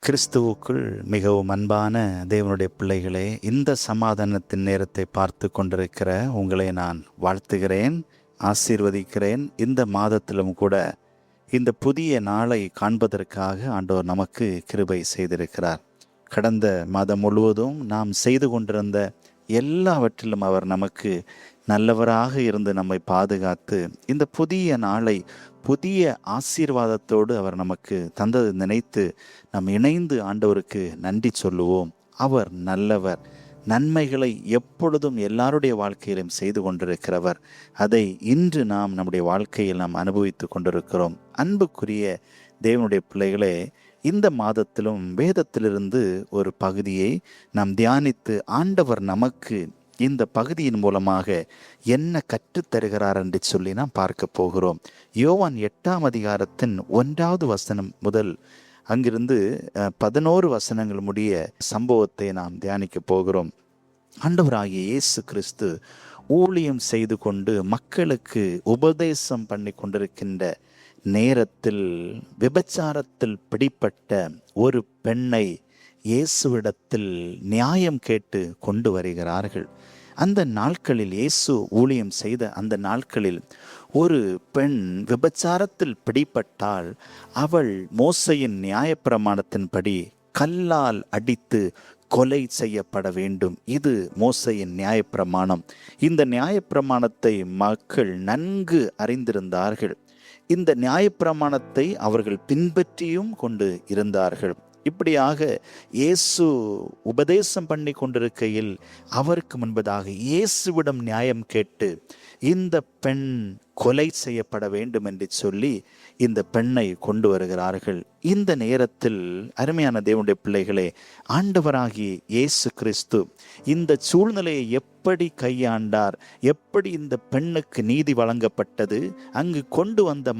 கிறிஸ்துவுக்குள் மிகவும் அன்பான தேவனுடைய பிள்ளைகளே, இந்த சமாதானத்தின் நேரத்தை பார்த்து கொண்டிருக்கிற உங்களை நான் வாழ்த்துகிறேன், ஆசீர்வதிக்கிறேன். இந்த மாதத்திலும் கூட இந்த புதிய நாளை காண்பதற்காக ஆண்டவர் நமக்கு கிருபை செய்திருக்கிறார். கடந்த மாதம் முழுவதும் நாம் செய்து கொண்டிருந்த எல்லாவற்றிலும் அவர் நமக்கு நல்லவராக இருந்து நம்மை பாதுகாத்து இந்த புதிய நாளை புதிய ஆசீர்வாதத்தோடு அவர் நமக்கு தந்தது நினைத்து நாம் இணைந்து ஆண்டவருக்கு நன்றி சொல்லுவோம். அவர் நல்லவர், நன்மைகளை எப்பொழுதும் எல்லாருடைய வாழ்க்கையிலும் செய்து கொண்டிருக்கிறவர். அதை இன்று நாம் நம்முடைய வாழ்க்கையில் நாம் அனுபவித்து கொண்டிருக்கிறோம். அன்புக்குரிய தேவனுடைய பிள்ளைகளே, இந்த மாதத்திலும் வேதத்திலிருந்து ஒரு பகுதியை நாம் தியானித்து ஆண்டவர் நமக்கு இந்த பகுதியின் மூலமாக என்ன கற்றுத்தருகிறார் என்று சொல்லி நாம் பார்க்க போகிறோம். யோவான் 8ஆம் அதிகாரத்தின் 1வது வசனம் முதல் அங்கிருந்து 11 வசனங்கள் முடிய சம்பவத்தை நாம் தியானிக்க போகிறோம். ஆண்டவராகிய இயேசு கிறிஸ்து ஊழியம் செய்து கொண்டு மக்களுக்கு உபதேசம் பண்ணி கொண்டிருக்கின்ற நேரத்தில் விபச்சாரத்தில் பிடிப்பட்ட ஒரு பெண்ணை இயேசுவிடத்தில் நியாயம் கேட்டு கொண்டு வருகிறார்கள். அந்த நாட்களில், இயேசு ஊழியம் செய்த அந்த நாட்களில், ஒரு பெண் விபச்சாரத்தில் பிடிப்பட்டால் அவள் மோசையின் நியாயப்பிரமாணத்தின்படி கல்லால் அடித்து கொலை செய்யப்பட வேண்டும். இது மோசையின் நியாயப்பிரமாணம். இந்த நியாயப்பிரமாணத்தை மக்கள் நன்கு அறிந்திருந்தார்கள். இந்த நியாயப்பிரமாணத்தை அவர்கள் பின்பற்றியும் கொண்டு இருந்தார்கள். இப்படியாக இயேசு உபதேசம் பண்ணி கொண்டிருக்கையில் அவருக்கு முன்பதாக இயேசுவிடம் நியாயம் கேட்டு இந்த பெண் கொலை செய்யப்பட வேண்டும் என்று சொல்லி இந்த பெண்ணை கொண்டு வருகிறார்கள். இந்த நேரத்தில் அருமையான தேவனுடைய பிள்ளைகளே, ஆண்டவராகிய இயேசு கிறிஸ்து இந்த சூழ்நிலையை எப்படி கையாண்டார், எப்படி இந்த பெண்ணுக்கு நீதி வழங்கப்பட்டது, அங்கு கொண்டு வந்த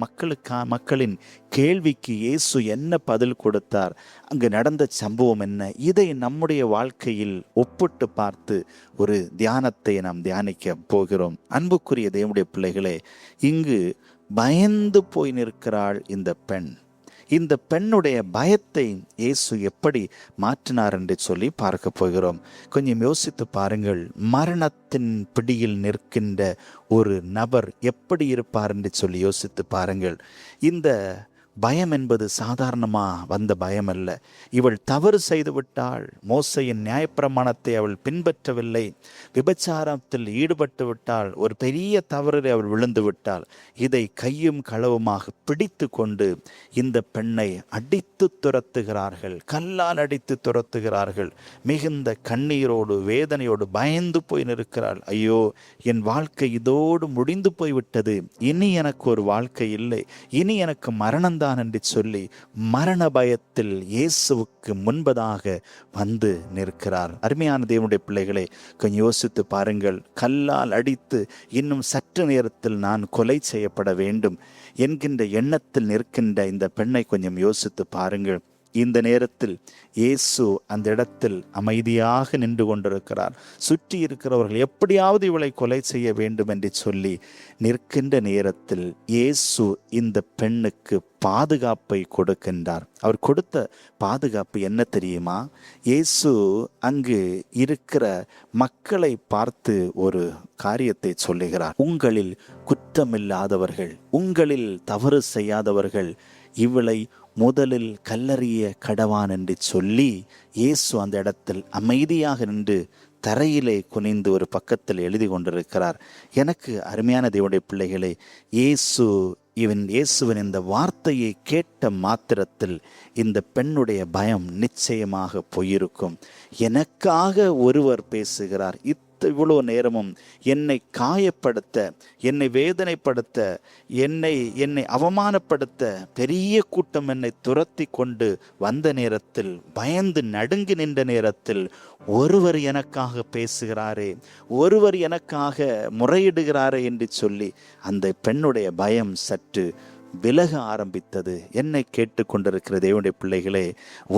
மக்களின் கேள்விக்கு இயேசு என்ன பதில் கொடுத்தார், அங்கு நடந்த சம்பவம் என்ன, இதை நம்முடைய வாழ்க்கையில் ஒப்பிட்டு பார்த்து ஒரு தியானத்தை நாம் தியானிக்க போகிறோம். அன்புக்குரிய தேவனுடைய பிள்ளைகளே, இங்கு பயந்து போய் நிற்கிறாள் இந்த பெண். இந்த பெண்ணுடைய பயத்தை இயேசு எப்படி மாற்றினார் என்று சொல்லி பார்க்க போகிறோம். கொஞ்சம் யோசித்து பாருங்கள். மரணத்தின் பிடியில் நிற்கின்ற ஒரு நபர் எப்படி இருப்பார் என்று சொல்லி யோசித்து பாருங்கள். இந்த பயம் என்பது சாதாரணமாக வந்த பயம் அல்ல. இவள் தவறு செய்து விட்டாள், மோசையின் நியாயப்பிரமாணத்தை அவள் பின்பற்றவில்லை, விபச்சாரத்தில் ஈடுபட்டு விட்டாள், ஒரு பெரிய தவறில் அவள் விழுந்து விட்டாள். இதை கையும் களவுமாக பிடித்து கொண்டு இந்த பெண்ணை அடித்து துரத்துகிறார்கள், கல்லால் அடித்து துரத்துகிறார்கள். மிகுந்த கண்ணீரோடு வேதனையோடு பயந்து போய் நிற்கிறாள். ஐயோ, என் வாழ்க்கை இதோடு முடிந்து போய்விட்டது, இனி எனக்கு ஒரு வாழ்க்கை இல்லை, இனி எனக்கு மரணம்தான் என்று சொல்லி மரண பயத்தில் இயேசுவுக்கு முன்பதாக வந்து நிற்கிறார். அருமையான தேவனுடைய பிள்ளைகளை, கொஞ்சம் யோசித்து பாருங்கள். கல்லால் அடித்து இன்னும் சற்று நேரத்தில் நான் கொலை செய்யப்பட வேண்டும் என்கின்ற எண்ணத்தில் நிற்கின்ற இந்த பெண்ணை கொஞ்சம் யோசித்து பாருங்கள். இந்த நேரத்தில் இயேசு அந்த இடத்தில் அமைதியாக நின்று கொண்டிருக்கிறார். சுற்றி இருக்கிறவர்கள் எப்படியாவது இவளை கொலை செய்ய வேண்டும் என்று சொல்லி நிற்கின்ற நேரத்தில் இயேசு இந்த பெண்ணுக்கு பாதுகாப்பை கொடுக்கின்றார். அவர் கொடுத்த பாதுகாப்பு என்ன தெரியுமா? இயேசு அங்கு இருக்கிற மக்களை பார்த்து ஒரு காரியத்தை சொல்லுகிறார். உங்களில் குற்றமில்லாதவர்கள், உங்களில் தவறு செய்யாதவர்கள் இவளை முதலில் கல்லறிய கடவான் என்று சொல்லி இயேசு அந்த இடத்தில் அமைதியாக நின்று தரையிலே குனிந்து ஒரு பக்கத்தில் எழுதி கொண்டிருக்கிறார். எனக்கு அருமையான தேவனுடைய பிள்ளைகளே, இயேசுவின் இந்த வார்த்தையை கேட்ட மாத்திரத்தில் இந்த பெண்ணுடைய பயம் நிச்சயமாக போயிருக்கும். எனக்காக ஒருவர் பேசுகிறார், இவ்வளோ நேரமும் என்னை காயப்படுத்த, என்னை வேதனைப்படுத்த, என்னை அவமானப்படுத்த பெரிய கூட்டம் என்னை துரத்தி கொண்டு வந்த நேரத்தில், பயந்து நடுங்கி நின்ற நேரத்தில் ஒருவர் எனக்காக பேசுகிறாரே, ஒருவர் எனக்காக முறையிடுகிறாரே என்று சொல்லி அந்த பெண்ணுடைய பயம் சற்று விலக ஆரம்பித்தது. என்னை கேட்டுக்கொண்டிருக்கிற தேவனுடைய பிள்ளைகளே,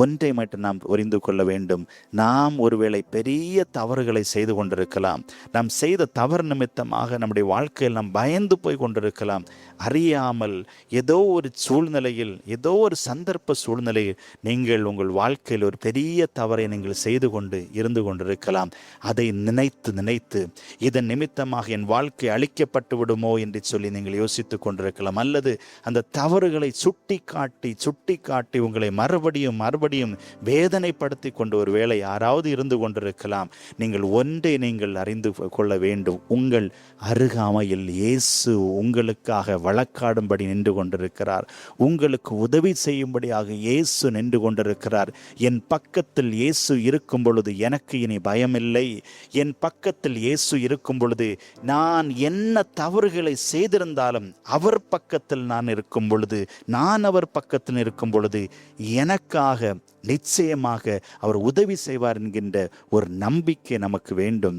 ஒன்றை மட்டும் நாம் புரிந்து கொள்ள வேண்டும். நாம் ஒருவேளை பெரிய தவறுகளை செய்து கொண்டிருக்கலாம். நாம் செய்த தவறு நிமித்தமாக நம்முடைய வாழ்க்கையில் நாம் பயந்து போய் கொண்டிருக்கலாம். அறியாமல் ஏதோ ஒரு சூழ்நிலையில், ஏதோ ஒரு சந்தர்ப்ப சூழ்நிலையில் நீங்கள் உங்கள் வாழ்க்கையில் ஒரு பெரிய தவறை நீங்கள் செய்து கொண்டு இருந்து கொண்டிருக்கலாம். அதை நினைத்து நினைத்து இதன் நிமித்தமாக என் வாழ்க்கை அழிக்கப்பட்டு விடுமோ என்று சொல்லி நீங்கள் யோசித்து கொண்டிருக்கலாம். அல்லது அந்த தவறுகளை சுட்டி காட்டி உங்களை மறுபடியும் வேதனைப்படுத்தி கொண்டு ஒரு வேளை யாராவது இருந்து கொண்டிருக்கலாம். நீங்கள் ஒன்றை நீங்கள் அறிந்து கொள்ள வேண்டும். உங்கள் அருகாமையில் இயேசு உங்களுக்காக வழக்காடும்படி நின்று கொண்டிருக்கிறார். உங்களுக்கு உதவி செய்யும்படியாக இயேசு நின்று கொண்டிருக்கிறார். என் பக்கத்தில் இயேசு இருக்கும் பொழுது எனக்கு இனி பயமில்லை. என் பக்கத்தில் இயேசு இருக்கும் பொழுது நான் என்ன தவறுகளை செய்திருந்தாலும் அவர் பக்கத்தில் நான் இருக்கும் பொழுது, நான் அவர் பக்கத்தில் இருக்கும் பொழுது எனக்காக நிச்சயமாக அவர் உதவி செய்வார் என்கின்ற ஒரு நம்பிக்கை நமக்கு வேண்டும்.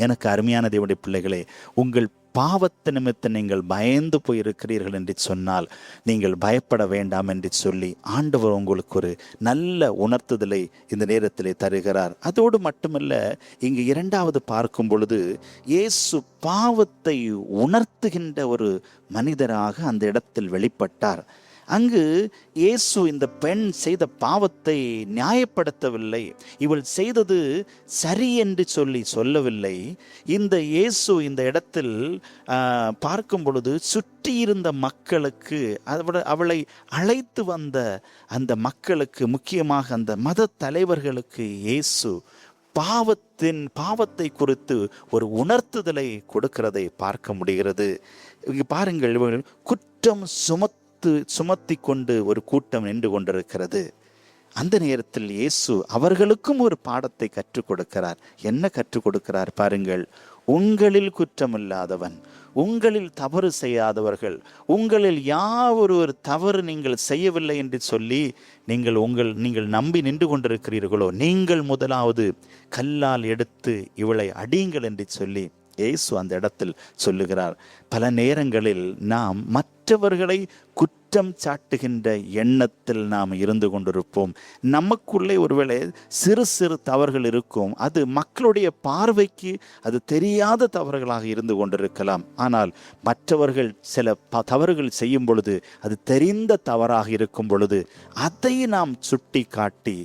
எனக்கு அருமையான தேவனுடைய பிள்ளைகளே, உங்கள் பாவத்து நிமித்தம் நீங்கள் பயந்து போயிருக்கிறீர்கள் என்று சொன்னால் நீங்கள் பயப்பட வேண்டாம் என்று சொல்லி ஆண்டவர் உங்களுக்கு ஒரு நல்ல உணர்த்துதலை இந்த நேரத்திலே தருகிறார். அதோடு மட்டுமல்ல, இங்கு இரண்டாவது பார்க்கும் பொழுது இயேசு பாவத்தை உணர்த்துகின்ற ஒரு மனிதராக அந்த இடத்தில் வெளிப்பட்டார். அங்கு இயேசு இந்த பெண் செய்த பாவத்தை நியாயப்படுத்தவில்லை. இவள் செய்தது சரி என்று சொல்லவில்லை. இந்த இயேசு இந்த இடத்தில் பார்க்கும் பொழுது சுற்றியிருந்த மக்களுக்கு, அவளை அழைத்து வந்த அந்த மக்களுக்கு, முக்கியமாக அந்த மத தலைவர்களுக்கு இயேசு பாவத்தை குறித்து ஒரு உணர்த்துதலை கொடுக்கிறதை பார்க்க முடிகிறது. பாருங்கள், குற்றம் சுமத்தி கொண்டு ஒரு கூட்டம் நின்று கொண்டிருக்கிறது. அந்த நேரத்தில் இயேசு அவர்களுக்கும் ஒரு பாடத்தை கற்றுக் கொடுக்கிறார். என்ன கற்றுக் கொடுக்கிறார் பாருங்கள். உங்களில் குற்றமில்லாதவன், உங்களில் தவறு செய்யாதவர்கள், உங்களில் ஒரு தவறு நீங்கள் செய்யவில்லை என்று சொல்லி நீங்கள் நம்பி நின்று கொண்டிருக்கிறீர்களோ, நீங்கள் முதலாவது கல்லால் எடுத்து இவளை அடியுங்கள் என்று சொல்லி இயேசு அந்த இடத்தில் சொல்லுகிறார். பல நேரங்களில் நாம் மற்றவர்களை குற்றம் சாட்டுகின்ற எண்ணத்தில் நாம் இருந்து கொண்டிருப்போம். நமக்குள்ளே ஒருவேளை சிறு தவறுகள் இருக்கும். அது மக்களுடைய பார்வைக்கு அது தெரியாத தவறுகளாக இருந்து கொண்டிருக்கலாம். ஆனால் மற்றவர்கள் சில தவறுகள் செய்யும் பொழுது, அது தெரிந்த தவறாக இருக்கும் பொழுது அதை நாம் சுட்டி காட்டி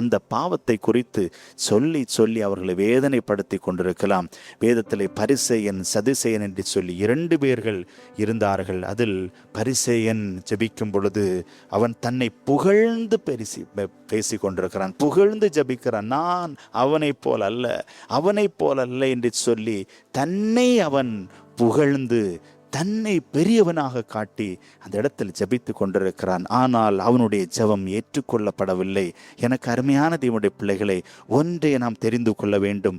அந்த பாவத்தை குறித்து சொல்லி அவர்களை வேதனைப்படுத்தி கொண்டிருக்கலாம். வேதத்திலே பரிசேயன் சதுசேயன் என்று சொல்லி 2 பேர்கள் இருந்தார்கள். அதில் பரிசேயன் ஜெபிக்கும் பொழுது அவன் தன்னை புகழ்ந்து பேசி கொண்டிருக்கிறான், புகழ்ந்து ஜெபிக்கிறான். நான் அவனைப் போல் அல்ல என்று சொல்லி தன்னை அவன் புகழ்ந்து தன்னை பெரியவனாக காட்டி அந்த இடத்தில் ஜெபித்து கொண்டிருக்கிறான். ஆனால் அவனுடைய ஜெபம் ஏற்றுக்கொள்ளப்படவில்லை. எனக்கு அருமையான தேவனுடைய பிள்ளைகளை, ஒன்றை நாம் தெரிந்து கொள்ள வேண்டும்.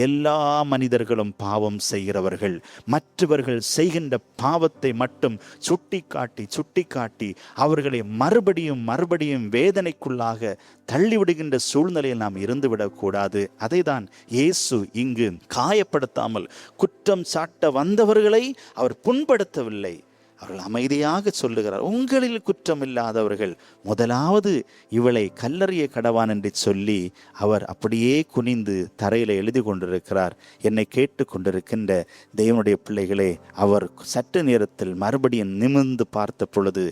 எல்லா மனிதர்களும் பாவம் செய்கிறவர்கள். மற்றவர்கள் செய்கின்ற பாவத்தை மட்டும் சுட்டி காட்டி அவர்களை மறுபடியும் வேதனைக்குள்ளாக தள்ளிவிடுகின்ற சூழ்நிலையில் நாம் இருந்துவிடக்கூடாது. அதை தான் இயேசு இங்கு காயப்படுத்தாமல் குற்றம் சாட்ட வந்தவர்களை அவர் புண்படுத்தவில்லை. அவர்கள் அமைதியாக சொல்லுகிறார், உங்களில் குற்றம் இல்லாதவர்கள் முதலாவது இவளை கல்லறிய கடவான் என்று சொல்லி அவர் அப்படியே குனிந்து தரையில் எழுதி கொண்டிருக்கிறார். என்னை கேட்டு கொண்டிருக்கின்ற தேவனுடைய பிள்ளைகளே, அவர் சற்று நேரத்தில் மறுபடியும் நிமிர்ந்து பார்த்த பொழுது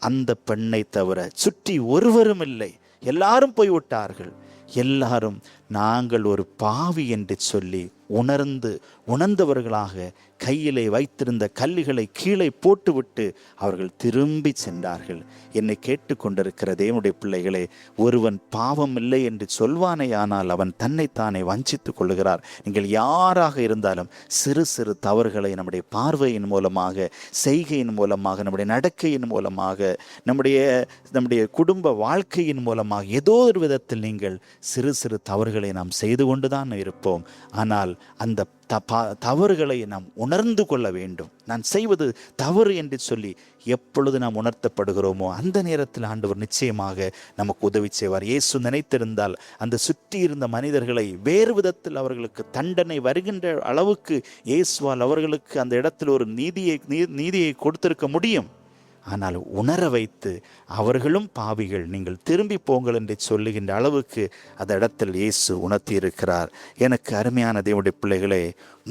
அந்த பெண்ணை தவிர சுற்றி ஒருவரும் இல்லை. எல்லாரும் போய்விட்டார்கள். எல்லாரும் நாங்கள் ஒரு பாவி என்று சொல்லி உணர்ந்தவர்களாக கையிலே வைத்திருந்த கல்லுகளை கீழே போட்டுவிட்டு அவர்கள் திரும்பி சென்றார்கள். என்னை கேட்டுக்கொண்டிருக்கிற தேவனுடைய பிள்ளைகளே, ஒருவன் பாவம் இல்லை என்று சொல்வானே, ஆனால் அவன் தன்னைத்தானே வஞ்சித்துக் கொள்ளுகிறார். நீங்கள் யாராக இருந்தாலும் சிறு தவறுகளை நம்முடைய பார்வையின் மூலமாக, செய்கையின் மூலமாக, நம்முடைய நடக்கையின் மூலமாக, நம்முடைய குடும்ப வாழ்க்கையின் மூலமாக ஏதோ ஒரு விதத்தில் நீங்கள் சிறு தவறுகளை நாம் செய்து கொண்டுதான் இருப்போம். ஆனால் அந்த தவறுகளை நாம் உணர்ந்து கொள்ள வேண்டும். நான் செய்வது தவறு என்று சொல்லி எப்பொழுது நாம் உணர்த்தப்படுகிறோமோ அந்த நேரத்தில் ஆண்டவர் நிச்சயமாக நமக்கு உதவி செய்வார். இயேசு நினைத்திருந்தால் அந்த சுற்றி இருந்த மனிதர்களை வேறு விதத்தில் அவர்களுக்கு தண்டனை வருகின்ற அளவுக்கு இயேசுவால் அவர்களுக்கு அந்த இடத்தில் ஒரு நீதியை கொடுத்திருக்க முடியும். ஆனால் உணர வைத்து அவர்களும் பாவிகள், நீங்கள் திரும்பி போங்கள் என்று சொல்லுகின்ற அளவுக்கு அந்த இடத்தில் இயேசு உணர்த்தி இருக்கிறார். எனக்கு அருமையான தேவனுடைய பிள்ளைகளே,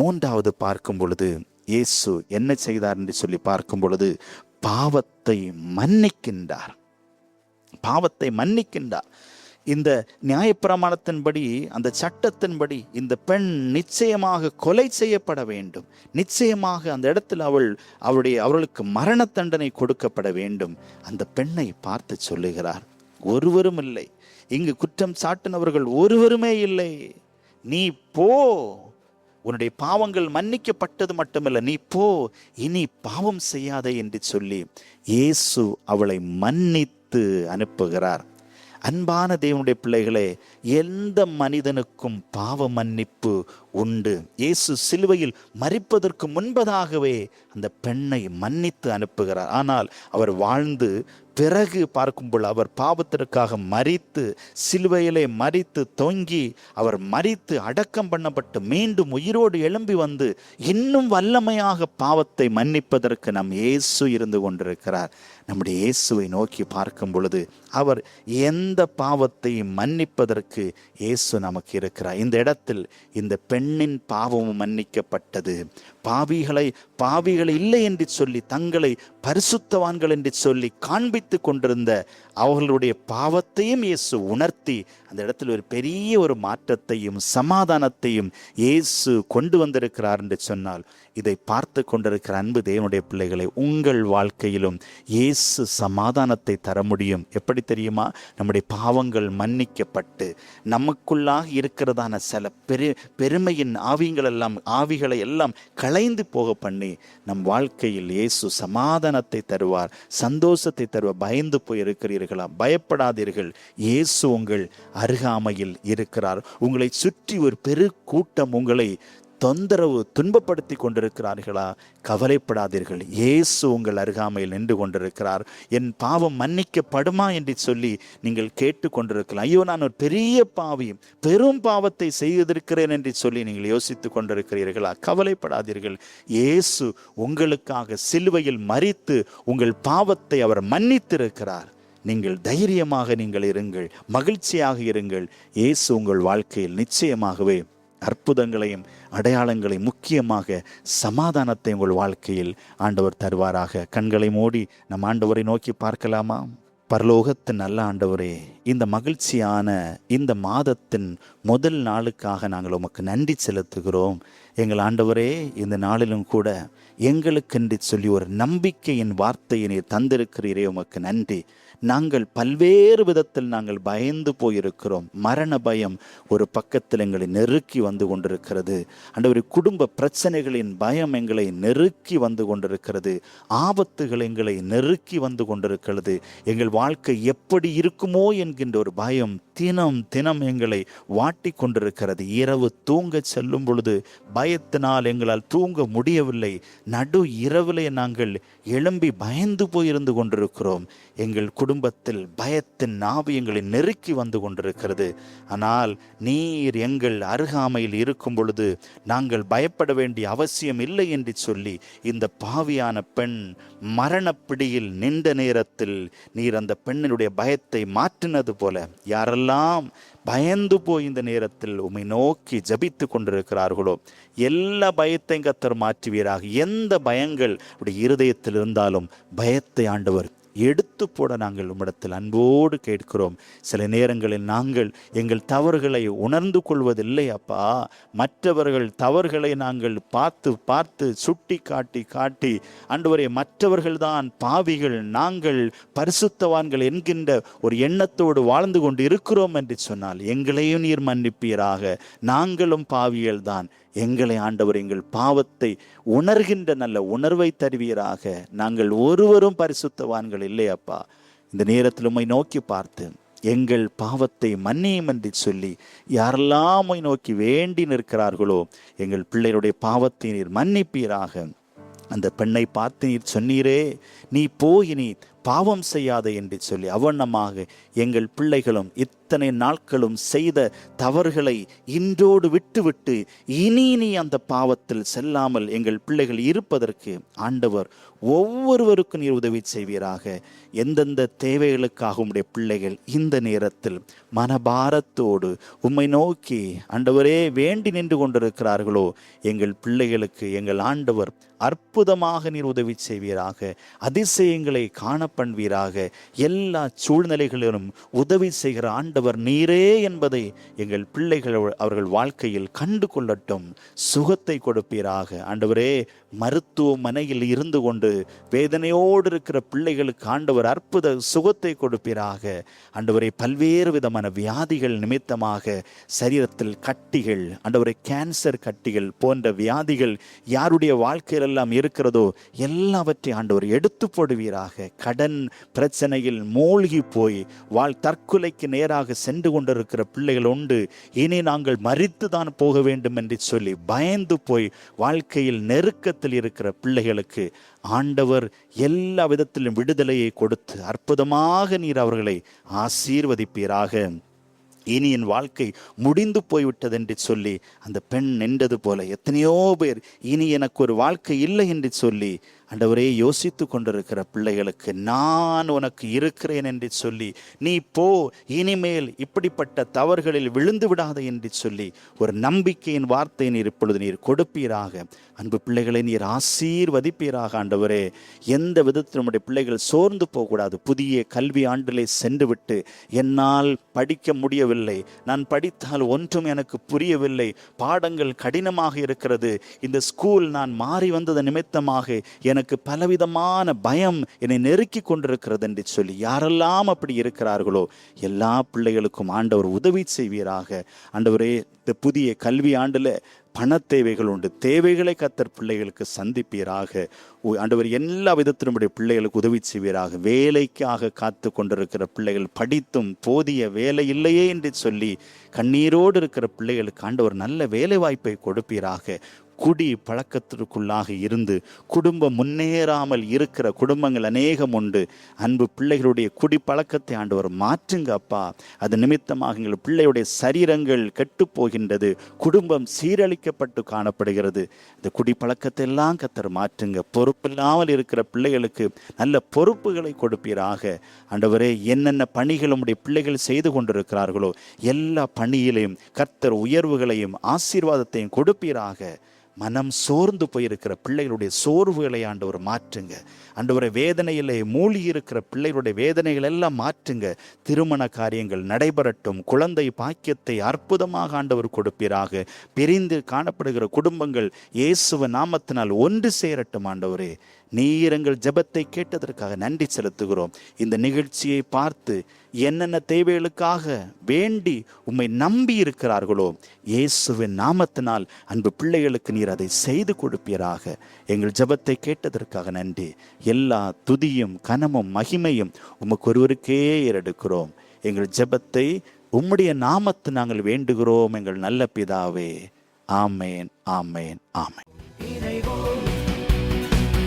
மூன்றாவது பார்க்கும் பொழுது இயேசு என்ன செய்தார் என்று சொல்லி பார்க்கும் பொழுது பாவத்தை மன்னிக்கின்றார். பாவத்தை மன்னிக்கின்றார். இந்த நியாயப்பிரமாணத்தின்படி, அந்த சட்டத்தின்படி இந்த பெண் நிச்சயமாக கொலை செய்யப்பட வேண்டும். நிச்சயமாக அந்த இடத்தில் அவர்களுக்கு மரண தண்டனை கொடுக்கப்பட வேண்டும். அந்த பெண்ணை பார்த்து சொல்லுகிறார், ஒருவரும் இல்லை, இங்கு குற்றம் சாட்டினவர்கள் ஒருவருமே இல்லை, நீ போ, உன்னுடைய பாவங்கள் மன்னிக்கப்பட்டது மட்டுமல்ல, நீ போ, இனி பாவம் செய்யாதே என்று சொல்லி இயேசு அவளை மன்னித்து அனுப்புகிறார். அன்பான தேவனுடைய பிள்ளைகளே, எந்த மனிதனுக்கும் பாவ மன்னிப்பு உண்டு. இயேசு சிலுவையில் மரிப்பதற்கு முன்பதாகவே அந்த பெண்ணை மன்னித்து அனுப்புகிறார். ஆனால் அவர் வாழ்ந்து பிறகு பார்க்கும்போது அவர் பாவத்திற்காக மரித்து, சிலுவையிலே மரித்து தொங்கி, அவர் மரித்து அடக்கம் பண்ணப்பட்டு மீண்டும் உயிரோடு எழும்பி வந்து இன்னும் வல்லமையாக பாவத்தை மன்னிப்பதற்கு நம் இயேசு இருந்து கொண்டிருக்கிறார். நம்முடைய இயேசுவை நோக்கி பார்க்கும் பொழுது அவர் எந்த பாவத்தையும் மன்னிப்பதற்கு இயேசு நமக்கு இருக்கிறார். இந்த இடத்தில் இந்த பெண்ணின் பாவமும் மன்னிக்கப்பட்டது. பாவிகளை இல்லை என்று சொல்லி, தங்களை பரிசுத்தவான்கள் என்று சொல்லி காண்பித்து கொண்டிருந்த அவர்களுடைய பாவத்தையும் இயேசு உணர்த்தி அந்த இடத்தில் ஒரு பெரிய ஒரு மாற்றத்தையும் சமாதானத்தையும் இயேசு கொண்டு வந்திருக்கிறார் என்று சொன்னால், இதை பார்த்து கொண்டிருக்கிற அன்பு தேவனுடைய பிள்ளைகளை, உங்கள் வாழ்க்கையிலும் இயேசு சமாதானத்தை தர முடியும். எப்படி தெரியுமா? நம்முடைய பாவங்கள் மன்னிக்கப்பட்டு நமக்குள்ளாக இருக்கிறதான சில பெருமையின் ஆவிகளை எல்லாம் களைந்து போக பண்ணி நம் வாழ்க்கையில் இயேசு சமாதானத்தை தருவார், சந்தோஷத்தை தருவார். பயந்து போய் இருக்கிறீர்களா? பயப்படாதீர்கள், இயேசு உங்கள் அருகாமையில் இருக்கிறார். உங்களை சுற்றி ஒரு பெரு கூட்டம் உங்களை துன்பப்படுத்தி கொண்டிருக்கிறார்களா? கவலைப்படாதீர்கள், இயேசு உங்கள் அருகாமையில் நின்று கொண்டிருக்கிறார். என் பாவம் மன்னிக்கப்படுமா என்று சொல்லி நீங்கள் கேட்டு கொண்டிருக்கலாம். ஐயோ, நான் ஒரு பெரிய பாவி, பெரும் பாவத்தை செய்திருக்கிறேன் என்று சொல்லி நீங்கள் யோசித்துக் கொண்டிருக்கிறீர்களா? கவலைப்படாதீர்கள், இயேசு உங்களுக்காக சிலுவையில் மரித்து உங்கள் பாவத்தை அவர் மன்னித்திருக்கிறார். நீங்கள் தைரியமாக நீங்கள் இருங்கள், மகிழ்ச்சியாக இருங்கள். இயேசு உங்கள் வாழ்க்கையில் நிச்சயமாகவே அற்புதங்களையும் அடையாளங்களையும், முக்கியமாக சமாதானத்தை உங்கள் வாழ்க்கையில் ஆண்டவர் தருவாராக. கண்களை மூடி நம் ஆண்டவரை நோக்கி பார்க்கலாமா? பரலோகத்தின் நல்ல ஆண்டவரே, இந்த மகிழ்ச்சியான இந்த மாதத்தின் முதல் நாளுக்காக நாங்கள் உமக்கு நன்றி செலுத்துகிறோம். எங்கள் ஆண்டவரே, இந்த நாளிலும் கூட எங்களுக்கென்று சொல்லி ஒரு நம்பிக்கையின் வார்த்தையை நீர் தந்திருக்கிறீரே, உமக்கு நன்றி. நாங்கள் பல்வேறு விதத்தில் நாங்கள் பயந்து போயிருக்கிறோம். மரண பயம் ஒரு பக்கத்தில் எங்களை நெருக்கி வந்து கொண்டிருக்கிறது. ஆண்டவரே, குடும்ப பிரச்சனைகளின் பயம் எங்களை நெருக்கி வந்து கொண்டிருக்கிறது. ஆபத்துகள் எங்களை நெருக்கி வந்து கொண்டிருக்கிறது. எங்கள் வாழ்க்கை எப்படி இருக்குமோ என்கின்ற ஒரு பயம் தினம் தினம் எங்களை வாட்டி கொண்டிருக்கிறது. இரவு தூங்க செல்லும் பொழுது பயத்தினால் எங்களால் தூங்க முடியவில்லை. நடு இரவிலே நாங்கள் எழும்பி பயந்து போயிருந்து கொண்டிருக்கிறோம். எங்கள் குடும்பத்தில் பயத்தின் ஆவி எங்களை நெருக்கி வந்து கொண்டிருக்கிறது. ஆனால் நீர் எங்கள் அருகாமையில் இருக்கும் பொழுது நாங்கள் பயப்பட வேண்டிய அவசியம் இல்லை என்று சொல்லி இந்த பாவியான பெண் மரணப்பிடியில் நின்ற நேரத்தில் நீர் அந்த பெண்ணினுடைய பயத்தை மாற்றினது போல, யாரெல்லாம் பயந்து போய் இந்த நேரத்தில் உம்மை நோக்கி ஜபித்து கொண்டிருக்கிறார்களோ, எல்லா பயத்தையும் கர்த்தர் மாற்றுவீராக. எந்த பயங்கள் உடைய இருதயத்தில் இருந்தாலும் பயத்தை ஆண்டவர் எடுத்து போட நாங்கள் உம்மிடத்தில் அன்போடு கேட்கிறோம். சில நேரங்களில் நாங்கள் எங்கள் தவறுகளை உணர்ந்து கொள்வதில்லை அப்பா. மற்றவர்கள் தவறுகளை நாங்கள் பார்த்து சுட்டி காட்டி ஆண்டவரே, மற்றவர்கள்தான் பாவிகள், நாங்கள் பரிசுத்தவான்கள் என்கின்ற ஒரு எண்ணத்தோடு வாழ்ந்து கொண்டு இருக்கிறோம் என்று சொன்னால் எங்களையும் நீர் மன்னிப்பீராக. நாங்களும் பாவிகள் தான். எங்களை ஆண்டவர் எங்கள் பாவத்தை உணர்கின்ற நல்ல உணர்வை தருவீராக. நாங்கள் ஒருவரும் பரிசுத்தவான்கள் இல்லை அப்பா. இந்த நேரத்தில் உம்மை நோக்கி பார்த்து எங்கள் பாவத்தை மன்னியும் என்று சொல்லி யாரெல்லாம் உம்மை நோக்கி வேண்டி நிற்கிறார்களோ எங்கள் பிள்ளைகளுடைய பாவத்தை நீர் மன்னிப்பீராக. அந்த பெண்ணை பார்த்து நீர் சொன்னீரே, நீ போய் நீ பாவம் செய்யாதே என்று சொல்லி அவண்ணமாக எங்கள் பிள்ளைகளும் இத்தனை நாட்களும் செய்த தவறுகளை இன்றோடு விட்டுவிட்டு இனி நீ அந்த பாவத்தில் செல்லாமல் எங்கள் பிள்ளைகள் இருப்பதற்கு ஆண்டவர் ஒவ்வொருவருக்கும் நீர் உதவி செய்வீராக. எந்தெந்த தேவைகளுக்காக உம்முடைய பிள்ளைகள் இந்த நேரத்தில் மனபாரத்தோடு உம்மை நோக்கி ஆண்டவரே வேண்டி நின்று கொண்டிருக்கிறார்களோ எங்கள் பிள்ளைகளுக்கு எங்கள் ஆண்டவர் அற்புதமாக நீர் உதவி செய்வீராக. அதிசயங்களை காணப்பண்வீராக. எல்லா சூழ்நிலைகளிலும் உதவி செய்கிற ஆண்டவர் நீரே என்பதை எங்கள் பிள்ளைகள் அவர்கள் வாழ்க்கையில் கண்டு கொள்ளட்டும். சுகத்தை கொடுப்பீராக. ஆண்டவரே, மருத்துவமனையில் இருந்து கொண்டு வேதனையோடு இருக்கிற பிள்ளைகளுக்கு ஆண்டவர் அற்புத சுகத்தை கொடுப்பீராக. ஆண்டவரே, பல்வேறு விதமான வியாதிகள் நிமித்தமாக சரீரத்தில் கட்டிகள், ஆண்டவரே கேன்சர் கட்டிகள் போன்ற வியாதிகள் யாருடைய வாழ்க்கையில் எல்லாம் இருக்கிறதோ எல்லாவற்றையும் ஆண்டவர் எடுத்து போடுவீராக. கடன் பிரச்சனையில் மூழ்கி போய் தற்கொலைக்கு நேராக சென்று கொண்டிருக்கிற பிள்ளைகள் உண்டு. இனி நாங்கள் மரித்து தான் போக வேண்டும் என்று சொல்லி பயந்து போய் வாழ்க்கையில் நெருக்கத்தில் இருக்கிற பிள்ளைகளுக்கு ஆண்டவர் எல்லா விதத்திலும் விடுதலையை கொடுத்து அற்புதமாக நீர் அவர்களை ஆசீர்வதிப்பீராக. இனி என் வாழ்க்கை முடிந்து போய்விட்டது என்று சொல்லி அந்த பெண் நின்றது போல எத்தனையோ பேர் இனி எனக்கு ஒரு வாழ்க்கை இல்லை என்று சொல்லி ஆண்டவரே யோசித்து கொண்டிருக்கிற பிள்ளைகளுக்கு நான் உனக்கு இருக்கிறேன் என்று சொல்லி நீ போ, இனிமேல் இப்படிப்பட்ட தவறுகளில் விழுந்து விடாத என்று சொல்லி ஒரு நம்பிக்கையின் வார்த்தை நீர் இப்பொழுது நீர் கொடுப்பீராக. அன்பு பிள்ளைகளை நீர் ஆசீர்வதிப்பீராக. ஆண்டவரே, எந்த விதத்தில் நம்முடைய பிள்ளைகள் சோர்ந்து போகக்கூடாது. புதிய கல்வி ஆண்டிலே சென்று விட்டு என்னால் படிக்க முடியவில்லை, நான் படித்தால் ஒன்றும் எனக்கு புரியவில்லை, பாடங்கள் கடினமாக இருக்கிறது, இந்த ஸ்கூல் நான் மாறி வந்தது நிமித்தமாக எனக்கு பலவிதமான பயம் என்னை நெருக்கி கொண்டிருக்கிறது என்று சொல்லி யாரெல்லாம் அப்படி இருக்கிறார்களோ எல்லா பிள்ளைகளுக்கும் ஆண்டவர் உதவி செய்வீராக. ஆண்டவரே, இந்த புதிய கல்வி ஆண்டுல பண தேவைகள் உண்டு. தேவைகளை கர்த்தர் பிள்ளைகளுக்கு சந்திப்பீராக. ஆண்டவர் எல்லா விதத்திலும் நம்முடைய பிள்ளைகளுக்கு உதவி செய்வீராக. வேலைக்காக காத்து கொண்டிருக்கிற பிள்ளைகள், படித்தும் போதிய வேலை இல்லையே என்று சொல்லி கண்ணீரோடு இருக்கிற பிள்ளைகளுக்கு ஆண்டவர் நல்ல வேலை வாய்ப்பை கொடுப்பீராக. குடி பழக்கத்திற்குள்ளாக இருந்து குடும்பம் முன்னேறாமல் இருக்கிற குடும்பங்கள் அநேகம் உண்டு. அன்பு பிள்ளைகளுடைய குடி பழக்கத்தை ஆண்டவர் மாற்றுங்க அப்பா. அது நிமித்தமாக எங்கள் பிள்ளையுடைய சரீரங்கள் கெட்டு போகின்றது, குடும்பம் சீரழிக்கப்பட்டு காணப்படுகிறது. இந்த குடி பழக்கத்தை எல்லாம் கர்த்தர் மாற்றுங்க. பொறுப்பில்லாமல் இருக்கிற பிள்ளைகளுக்கு நல்ல பொறுப்புகளை கொடுப்பீராக. ஆண்டவரே, என்னென்ன பணிகள் உம்முடைய பிள்ளைகள் செய்து கொண்டிருக்கிறார்களோ எல்லா பணியிலையும் கர்த்தர் உயர்வுகளையும் ஆசீர்வாதத்தையும் கொடுப்பீராக. மனம் சோர்ந்து போயிருக்கிற பிள்ளைகளுடைய சோர்வுகளை ஆண்டவர் மாற்றுங்க. ஆண்டவரை, வேதனையிலே மூழ்கி இருக்கிற பிள்ளைகளுடைய வேதனைகள் எல்லாம் மாற்றுங்க. திருமண காரியங்கள் நடைபெறட்டும். குழந்தை பாக்கியத்தை அற்புதமாக ஆண்டவர் கொடுப்பீராக. பிரிந்து காணப்படுகிற குடும்பங்கள் இயேசுவின் நாமத்தினால் ஒன்று சேரட்டும். ஆண்டவரே, நீர் எங்கள் ஜெபத்தை கேட்டதற்காக நன்றி செலுத்துகிறோம். இந்த நிகழ்ச்சியை பார்த்து என்னென்ன தேவைகளுக்காக வேண்டி உம்மை நம்பி இருக்கிறார்களோ இயேசுவின் நாமத்தினால் அன்பு பிள்ளைகளுக்கு நீர் அதை செய்து கொடுப்பீராக. எங்கள் ஜெபத்தை கேட்டதற்காக நன்றி. எல்லா துதியும் கனமும் மகிமையும் உமக்கு ஒருவருக்கே ஏறெடுக்கிறோம். எங்கள் ஜெபத்தை உம்முடைய நாமத்து நாங்கள் வேண்டுகிறோம் எங்கள் நல்ல பிதாவே. ஆமேன், ஆமேன், ஆமேன்.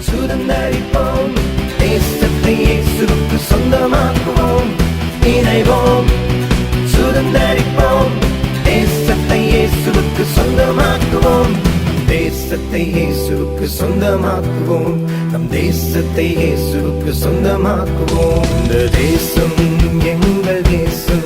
சுதந்தரிப்போம், தேசத்தை இயேசுவுக்கு சொந்தமாக்குவோம். இணைவோம், சுதந்தரிப்போம், தேசத்தை இயேசுவுக்கு சொந்தமாக்குவோம். தேசத்தை இயேசுவுக்கு சொந்தமாக்குவோம். நம் தேசத்தை இயேசுவுக்கு சொந்தமாக்குவோம். இந்த தேசம் எங்கள் தேசம்.